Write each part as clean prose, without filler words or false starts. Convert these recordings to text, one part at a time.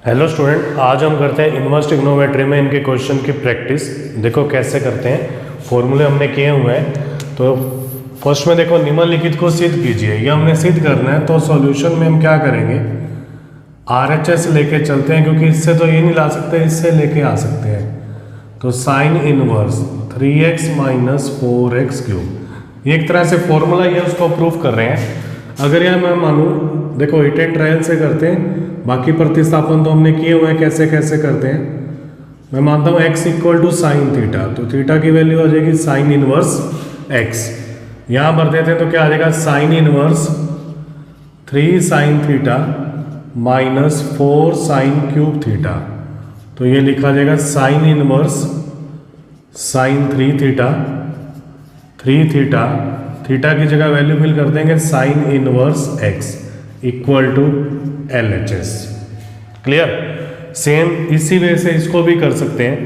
Hello student, आज हम करते हैं इनवर्स ट्रिग्नोमेट्री में इनके क्वेश्चन की प्रैक्टिस। देखो कैसे करते हैं, फॉर्मूले हमने किए हुए हैं। तो फर्स्ट में देखो, निम्नलिखित को सिद्ध कीजिए। ये हमने सिद्ध करना है, तो सॉल्यूशन में हम क्या करेंगे, RHS लेके चलते हैं, क्योंकि इससे तो ये नहीं ला सकते, इससे लेके आ सकते हैं। तो sine inverse 3x minus 4x cube, ये एक तरह से फॉर्मूला ये उसको प्रूफ कर रहे हैं। अगर यह मैं मानूँ, देखो हिट एंड ट्रायल से करते हैं, बाकी प्रतिस्थापन तो हमने किए हुए हैं। कैसे कैसे करते हैं, मैं मानता हूँ x equal to sine theta, तो थीटा की वैल्यू आ जाएगी साइन इनवर्स x। यहाँ भर देते हैं तो क्या आ जाएगा, sine inverse 3 sine theta minus 4 sine cube theta. तो ये लिखा जाएगा sine inverse sine 3 theta, 3 theta, theta की जगह वैल्यू फिल कर देंगे sine inverse x equal to LHS। Clear. Same इसी वे से इसको भी कर सकते हैं।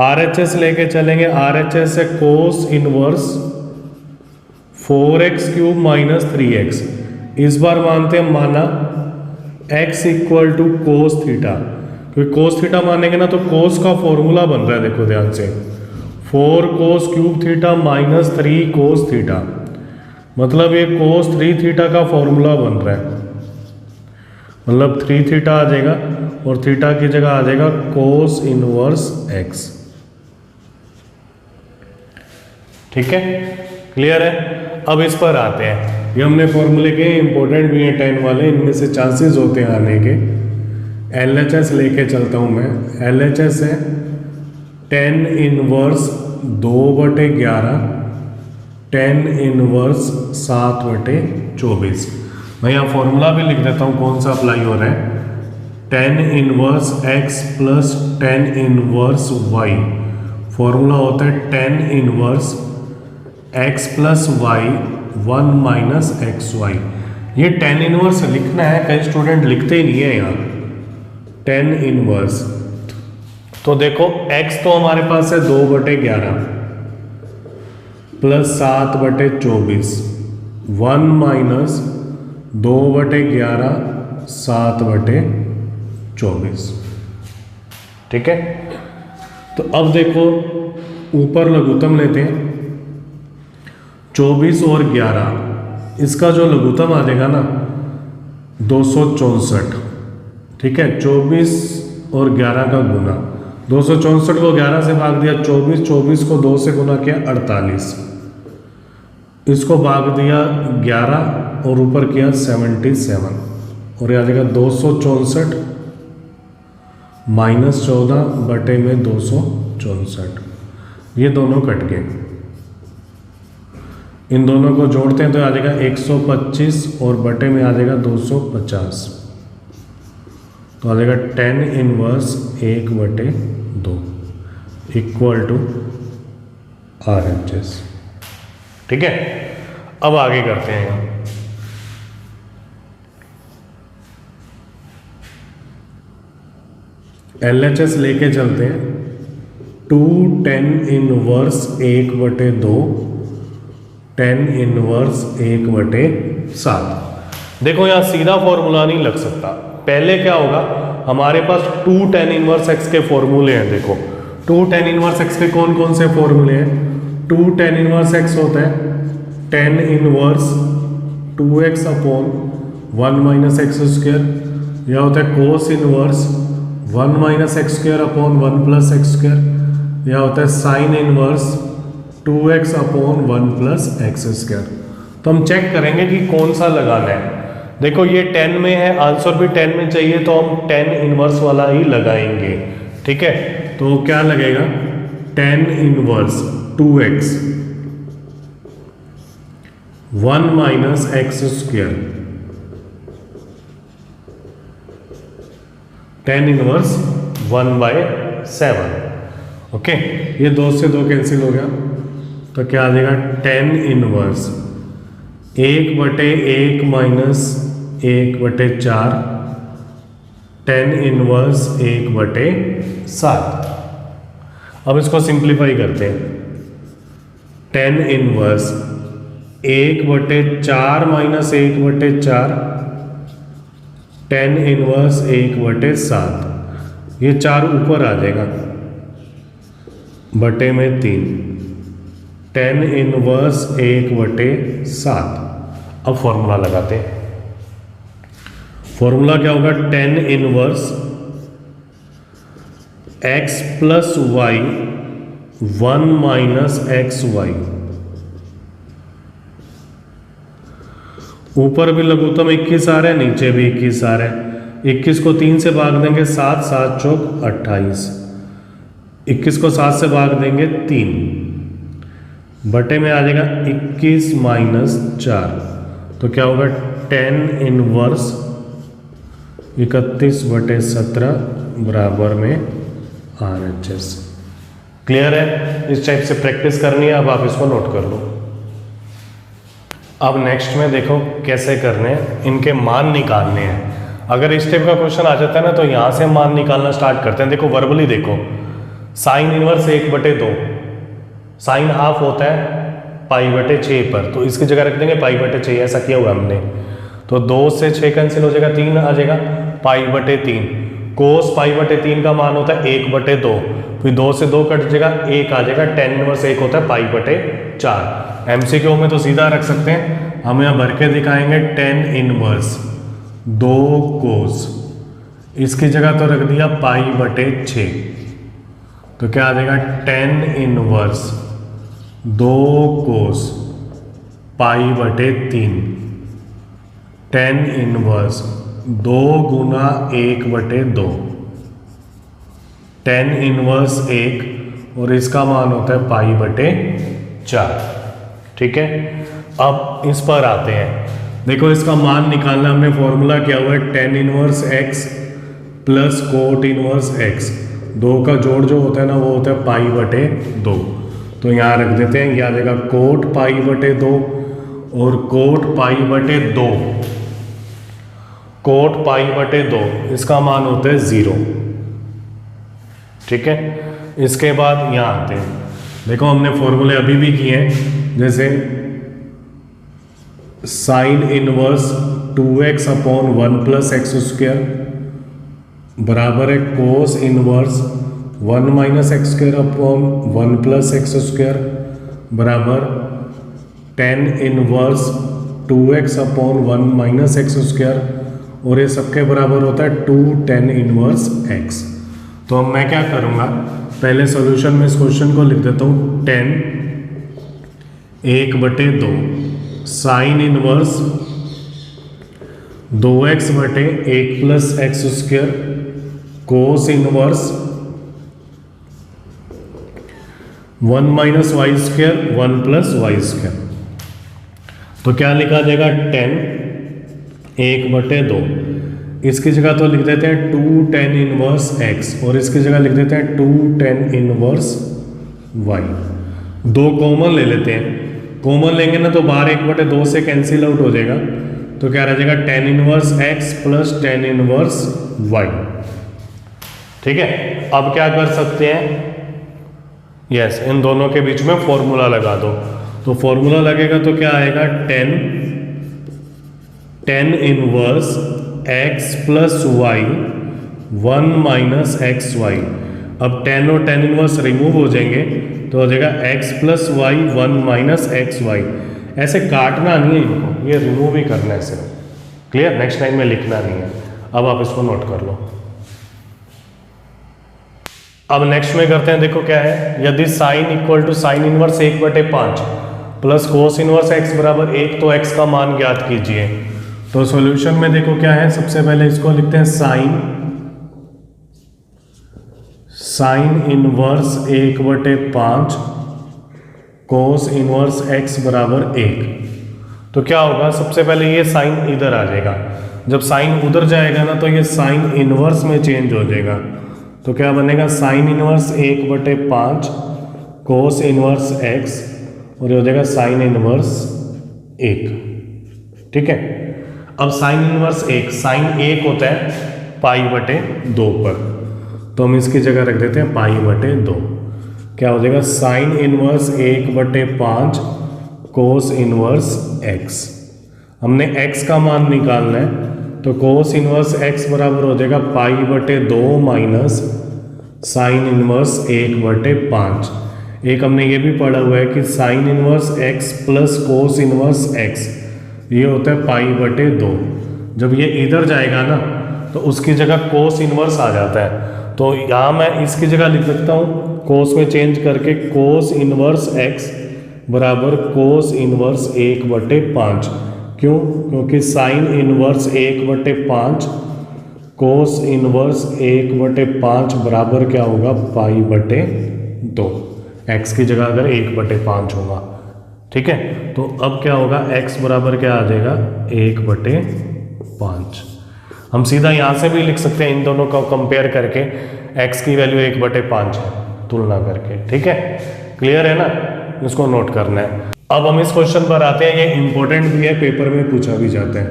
RHS लेके चलेंगे, RHS है cos inverse 4x cube minus 3x। इस बार मानते हैं माना x equal to cos theta, क्योंकि कोस थीटा मानेंगे ना तो कोस का फॉर्मूला बन रहा है। देखो ध्यान से, 4 cos cube theta minus 3 cos theta, मतलब ये कोस 3 थीटा का फॉर्मूला बन रहा है। मतलब 3 थीटा आ जाएगा और थीटा की जगह आ जाएगा कोस इनवर्स x। ठीक है, क्लियर है। अब इस पर आते हैं, ये हमने फॉर्मूले के इंपॉर्टेंट भी हैं 10 वाले, इनमें से चांसेस होते हैं आने के। LHS लेके चलता हूँ मैं। LHS है 10 इनवर्स 2/11, 10 इनवर्स 7/24। मैं यहाँ फॉर्मूला भी लिख देता हूँ कौन सा अप्लाई हो रहा है। 10 inverse x plus 10 inverse y, formula होता है 10 inverse x plus y 1 minus XY। ये 10 इनवर्स लिखना है, कई स्टूडेंट लिखते ही नहीं है यहाँ 10 इनवर्स। तो देखो x तो हमारे पास है 2/11 प्लस 7/24, 1 माइनस 2/11 7/24। ठीक है, तो अब देखो ऊपर लघुत्तम लेते हैं 24 और 11, इसका जो लघुत्तम आ जाएगा ना 264। ठीक है, 24 और 11 का गुना, 264 को 11 से भाग दिया 24, 24 को 2 से गुना किया 48, इसको भाग दिया 11 और ऊपर किया 77, और आ जाएगा 264 माइनस 14 बटे में 264। ये दोनों कट गए, इन दोनों को जोड़ते हैं तो आ जाएगा 125 और बटे में आ जाएगा 250। तो आ जाएगा 10 इनवर्स 1/2 इक्वल टू RHS। ठीक है, अब आगे करते हैं यहाँ। LHS लेके चलते हैं 2 10 इनवर्स 1/2, 10 इनवर्स 1/7। देखो यहाँ सीधा फॉर्मूला नहीं लग सकता, पहले क्या होगा, हमारे पास 2 10 इनवर्स x के फॉर्मूले हैं। देखो 2 10 इनवर्स x के कौन कौन से फॉर्मूले हैं। 2 10 इनवर्स x होता है 10 inverse 2x upon 1 minus x square, यह होता है cos inverse 1 minus x square upon 1 plus x square, यह होता है sign inverse 2x upon 1 plus x square. तो हम चेक करेंगे कि कौन सा लगाना है। देखो ये 10 में है, आंसर भी 10 में चाहिए, तो हम 10 इनवर्स वाला ही लगाएंगे। ठीक है, तो क्या लगेगा 10 inverse 2x 1 minus x square, 10 inverse 1/7। Okay, ये 2 से 2 कैंसिल हो गया, तो क्या आ जाएगा 10 इनवर्स 1/1 माइनस 1/4, 10 इनवर्स 1/7। अब इसको सिंप्लीफाई करते हैं। 10 इनवर्स 1/4 माइनस 1/4 टेन इनवर्स 1/7, ये 4 ऊपर आ जाएगा बटे में 3, टेन इनवर्स 1/7। अब फॉर्मूला लगाते हैं। फॉर्मूला क्या होगा, tan inverse x plus y 1 minus x y, ऊपर भी लघुत्तम 21 आ रहा है, नीचे भी 21 आ रहा है। 21 को 3 से भाग देंगे 7, 7 चौक 28, 21 को 7 से भाग देंगे 3, बटे में आ जाएगा 21 माइनस 4, तो क्या होगा, टेन इनवर्स 31/17 बराबर में RHS। क्लियर है? इस टाइप से प्रैक्टिस करनी है। अब आप इसको नोट कर लो। अब नेक्स्ट में देखो कैसे करने हैं, इनके मान निकालने हैं। अगर इस टाइप का क्वेश्चन आ जाता है ना, तो यहाँ से मान निकालना स्टार्ट करते हैं। देखो वर्बली देखो, साइन इनवर्स 1/2, साइन हाफ होता है π/6 पर, तो इसकी जगह रख देंगे π/6, ऐसा किया हुआ हमने। तो 2 से 6 कैंसिल हो जाएगा, 3 आ जाएगा, π/3। कोस π/3 का मान होता है 1/2, फिर 2 से 2 कट जाएगा, 1 आ जाएगा, टेन इनवर्स 1 होता है π/4। MCQ में तो सीधा रख सकते हैं, हम यहाँ भर के दिखाएंगे, टेन इनवर्स 2 कोस, इसकी जगह तो रख दिया π/6, तो क्या आ जाएगा, टेन इनवर्स 2 कोस π/3, टेन इनवर्स 2 गुना 1/2, टेन इनवर्स 1, और इसका मान होता है π/4। ठीक है, अब इस पर आते हैं। देखो इसका मान निकालना, हमने फॉर्मूला क्या हुआ है, ten inverse x plus cot inverse x, 2 का जोड़ जो होता है ना, वो होता है π/2, तो यहाँ रख देते हैं, यह आ जाएगा कोट π/2 और कोट π/2, कोट π/2, इसका मान होता है 0। ठीक है, इसके बाद यहाँ आते हैं। देखो हमने फॉर्मूले अभी भी किए हैं, जैसे sine inverse 2x upon 1 plus x square बराबर है cos inverse 1 minus x square upon 1 plus x square बराबर tan inverse 2x upon 1 minus x square, और ये सबके बराबर होता है 2 टेन इनवर्स x। तो अब मैं क्या करूँगा, पहले सॉल्यूशन में इस क्वेश्चन को लिख देता हूँ, 1/2 साइन इनवर्स 2x बटे 1 plus x square cos inverse 1 minus y square 1 plus y square, तो क्या लिखा जाएगा, 1/2, इसकी जगह तो लिख देते हैं 2 टेन इनवर्स x, और इसकी जगह लिख देते हैं 2 टेन इनवर्स y। 2 कॉमन ले लेते हैं, कॉमन लेंगे ना तो बाहर 1/2 से कैंसिल आउट हो जाएगा, तो क्या रह जाएगा, ten inverse x plus tan inverse y। ठीक है, अब क्या कर सकते हैं, यस, इन दोनों के बीच में फॉर्मूला लगा दो। तो फॉर्मूला लगेगा तो क्या आएगा, tan inverse x plus y 1 minus x y. अब 10 और 10 इनवर्स रिमूव हो जाएंगे, तो हो जाएगा x plus y 1 minus x y. ऐसे काटना नहीं है इनको, ये रिमूव ही करना है सिर्फ। क्लियर, नेक्स्ट टाइम में लिखना नहीं है। अब आप इसको नोट कर लो। अब नेक्स्ट में करते हैं, देखो क्या है, यदि sine equal to sine inverse 1/5 plus cos inverse x बराबर 1, तो x का मान ज्ञात कीजिए। तो सॉल्यूशन में देखो क्या है, सबसे पहले इसको लिखते हैं साइन इनवर्स 1/5 कोस इनवर्स x बराबर 1। तो क्या होगा, सबसे पहले ये साइन इधर आ जाएगा, जब साइन उधर जाएगा ना तो ये साइन इनवर्स में चेंज हो जाएगा। तो क्या बनेगा, साइन इनवर्स 1/5 कोस इनवर्स x, और ये हो जाएगा साइन इनवर्स 1। ठीक है, अब साइन इनवर्स 1, साइन 1 होता है π/2 पर, तो हम इसकी जगह रख देते हैं π/2। क्या हो जाएगा, साइन इनवर्स 1/5 कोस इनवर्स x। हमने x का मान निकालना है, तो कोस इनवर्स एक्स बराबर हो जाएगा पाई बटे 2 माइनस साइन इनवर्स 1/5। एक हमने ये भी पढ़ा हुआ है कि sine inverse x plus cos inverse x ये होता है पाई बटे 2। जब ये इधर जाएगा ना तो उसकी जगह कोस इनवर्स आ जाता है। तो यहाँ मैं इसकी जगह लिख सकता हूँ कोस में चेंज करके कोस इनवर्स एक्स बराबर कोस इनवर्स 1/5। क्यों? क्योंकि साइन इनवर्स 1/5 कोस इनवर्स 1/5 बराबर क्या होगा पाई बटे 2। एक्स की जगह अगर 1/5 होगा, ठीक है। तो अब क्या होगा, x बराबर क्या आ जाएगा 1/5। हम सीधा यहाँ से भी लिख सकते हैं इन दोनों को कंपेयर करके, x की वैल्यू 1/5 है तुलना करके, ठीक है। क्लियर है ना, इसको नोट करना है। अब हम इस क्वेश्चन पर आते हैं, ये इंपॉर्टेंट भी है, पेपर में पूछा भी जाता है।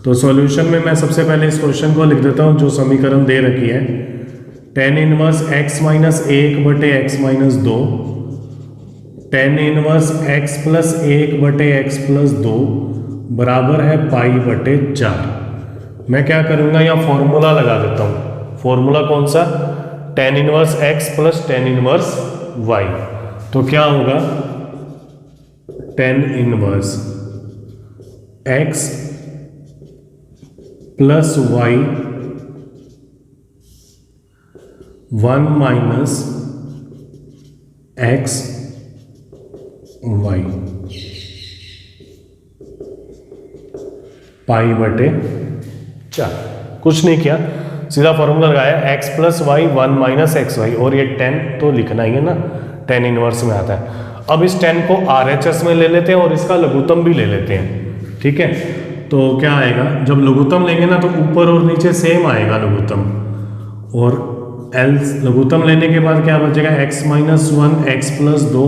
तो सॉल्यूशन में मैं सबसे पहले इस क्वेश्चन को लिख देता हूँ जो समीकरण दे रखी है। tan inverse x minus 1/x minus 2 tan inverse x plus 1/x plus 2 बराबर है पाई बटे 4। मैं क्या करूँगा, यहाँ फॉर्मूला लगा देता हूँ। फॉर्मूला कौन सा, tan inverse x plus tan inverse y। तो क्या होगा, tan inverse x plus y 1 माइनस x y पाई बटे 4। कुछ नहीं किया, सीधा फॉर्मूला लगाया x plus y 1 minus x y, और ये 10 तो लिखना ही है ना, tan इनवर्स में आता है। अब इस 10 को RHS में ले लेते हैं और इसका लघुत्तम भी ले लेते हैं, ठीक है। तो क्या आएगा, जब लघुत्तम लेंगे ना तो ऊपर और नीचे सेम आएगा लघुत्तम, और लघुत्तम लेने के बाद क्या बचेगा, x minus 1 x plus 2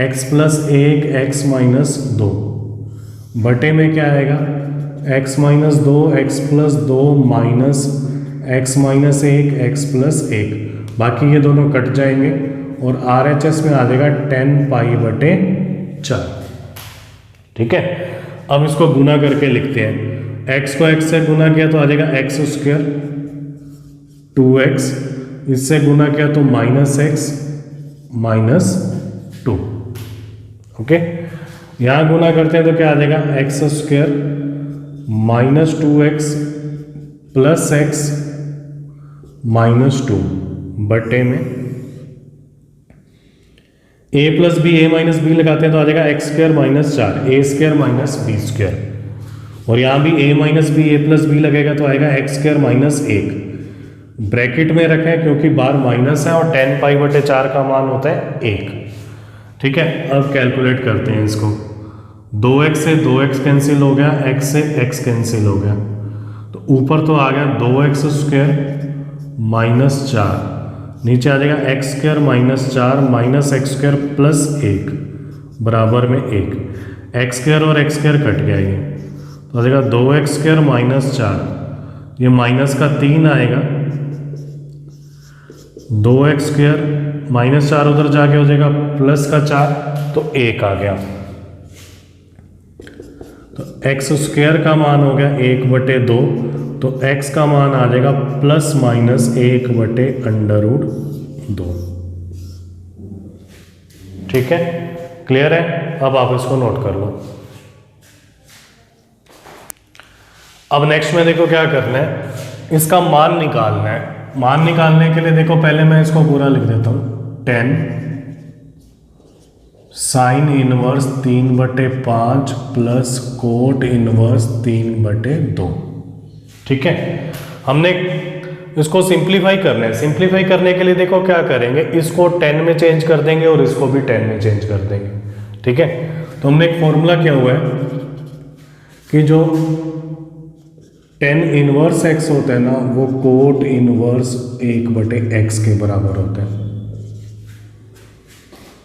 x plus 1 x minus 2 बटे में क्या आएगा, x minus 2 x plus 2 minus x minus 1 x plus 1। बाकी ये दोनों कट जाएंगे और RHS में आ जाएगा 10 पाई बटे 4, ठीक है। अब इसको गुना करके लिखते हैं, x को x से गुना किया तो आ जाएगा x स्क्वायर 2x, इससे गुना किया तो माइनस x माइनस 2, ओके। यहाँ गुना करते हैं तो क्या आ जाएगा, x square minus 2x plus x minus 2 बटे में a plus b a minus b लगाते हैं तो आ जाएगा x square minus 4 a square minus b square, और यहाँ भी a minus b a plus b लगेगा तो आएगा एक्स स्क्वायर माइनस 1। ब्रैकेट में रखें क्योंकि बार माइनस है और 10 पाई बटे 4 का मान होता है 1, ठीक है। अब कैलकुलेट करते हैं इसको, 2x से 2x कैंसिल हो गया, x से x कैंसिल हो गया, तो ऊपर तो आ गया 2x स्क्वायर माइनस 4, नीचे आ जाएगा x square minus 4 minus x square plus 1 बराबर में 1। एक्स स्क्वायर और एक्स स्क्वायर कट गया ये, तो आ जाएगा 2x स्क्वायर माइनस 4, ये माइनस का 3 आएगा, 2x स्क्वायर माइनस 4 उधर जाके हो जाएगा प्लस का 4, तो 1 आ गया। तो एक्स स्क्वायर का मान हो गया 1/2, तो x का मान आ जाएगा प्लस माइनस 1/√2, ठीक है। क्लियर है, अब आप इसको नोट कर लो। अब नेक्स्ट में देखो क्या करना है, इसका मान निकालना है। मान निकालने के लिए देखो पहले मैं इसको पूरा लिख देता हूं, 10 sine inverse 3/5 plus cot inverse 3/2, ठीक है। हमने इसको सिंप्लीफाई करना है। सिंप्लीफाई करने के लिए देखो क्या करेंगे, इसको 10 में चेंज कर देंगे और इसको भी 10 में चेंज कर देंगे, ठीक है। तो हमने एक फॉर्मूला किया हुआ है कि जो tan इनवर्स x होता है ना, वो कोट इनवर्स 1/x के बराबर होता है।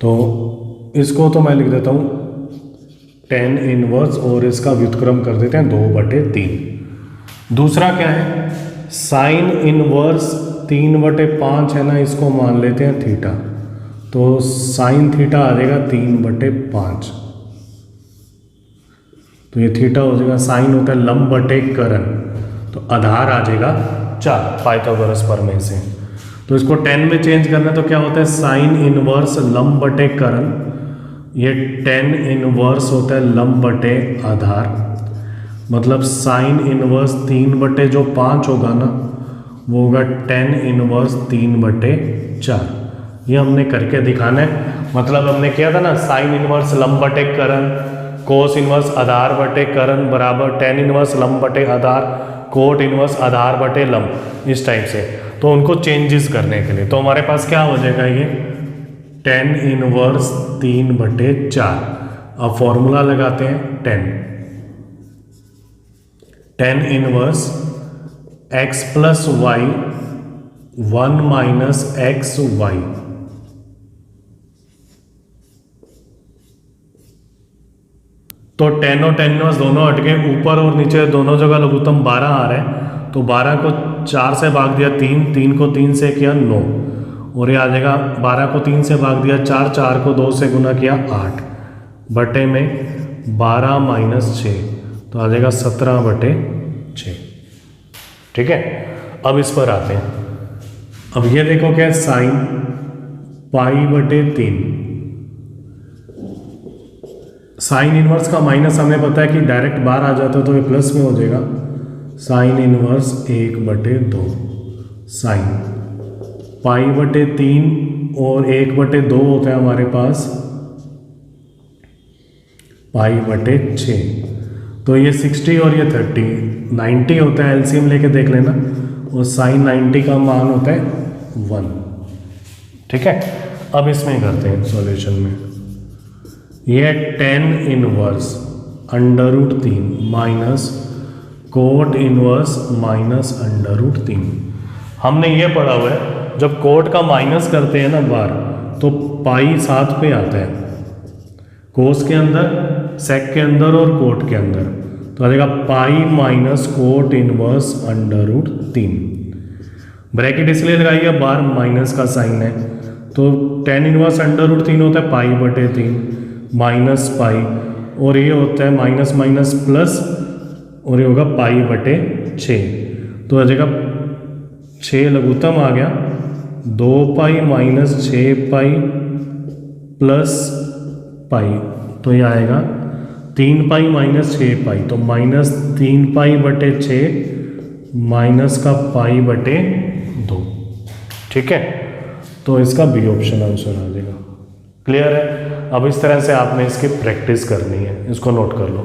तो इसको तो मैं लिख देता हूँ tan इनवर्स और इसका व्युत्क्रम कर देते हैं 2/3। दूसरा क्या है, साइन इनवर्स 3/5 है ना, इसको मान लेते हैं थीटा, तो साइन थीटा आ जाएगा 3/5, तो ये थीटा हो जाएगा, साइन होता है लंब बटे करण, तो आधार आ जाएगा 4 पाइथागोरस प्रमेय से। तो इसको 10 में चेंज करना है तो क्या होता है साइन इनवर्स लंब बटे करण, ये 10 इनवर्स होता है लंब बटे आधार, मतलब साइन इनवर्स 3 बटे जो 5 होगा ना वो होगा 10 इनवर्स 3 बटे 4। ये हमने करके दिखाना है, मतलब हमने किया था ना साइन इनवर्स लंब बटे करण, कोस इनवर्स आधार बटे करण बराबर 10 इनवर्स लंब बटे आधार, कोट इनवर्स आधार बटे लंब, इस टाइप से। तो उनको चेंजेस करने के लिए तो हमारे पास क्या हो जाएगा ये 10 इनवर्स 3 बटे 4। अब फॉर्मूला लगाते हैं 10 inverse x plus y 1 minus x y, तो 10 और 10 इनवर्स दोनों हट गए, ऊपर और नीचे दोनों जगह लघुत्तम 12 आ रहा है, तो 12 को 4 से भाग दिया 3, 3 को 3 से किया 9, और ये आ जाएगा 12 को 3 से भाग दिया 4, 4 को 2 से गुना किया 8 बटे में 12 माइनस 6, तो आ जाएगा 17 बटे 6। ठीक है, अब इस पर आते हैं। अब ये देखो क्या है साइन पाई बटे 3, साइन इनवर्स का माइनस हमें पता है कि डायरेक्ट बाहर आ जाता है तो ये प्लस में हो जाएगा, साइन इनवर्स 1 बटे 2 साइन पाई बटे 3 और 1 बटे 2 होता है हमारे पास पाई बटे 6, तो ये 60 और ये 30 90 होता है, एलसीएम लेके देख लेना, और साइन 90 का मान होता है 1। ठीक है, अब इसमें करते हैं सॉल्यूशन में, ये 10 inverse under root 3 minus cot inverse minus under root 3। हमने ये पढ़ा हुआ है जब कोट का माइनस करते हैं ना बार तो पाई साथ पे आता है, कोस के अंदर, सेक के अंदर और कोट के अंदर, तो आ जाएगा pi minus cot inverse under root 3। Bracket इसलिए लगाई है बार माइनस का साइन है, तो 10 इनवर्स अंडर रूट 3 होता है पाई बटे 3 माइनस पाई, और ये होता है माइनस माइनस प्लस, और ये होगा पाई बटे 6, तो आ जाएगा 6 लघुत्तम आ गया, 2 pi minus 6 pi plus pi, तो ये आएगा 3 पाई माइनस 6 पाई, तो माइनस 3 पाई बटे 6 माइनस का पाई बटे 2। ठीक है, तो इसका बी ऑप्शन आंसर आ जाएगा। क्लियर है? अब इस तरह से आपने इसकी प्रैक्टिस करनी है, इसको नोट कर लो।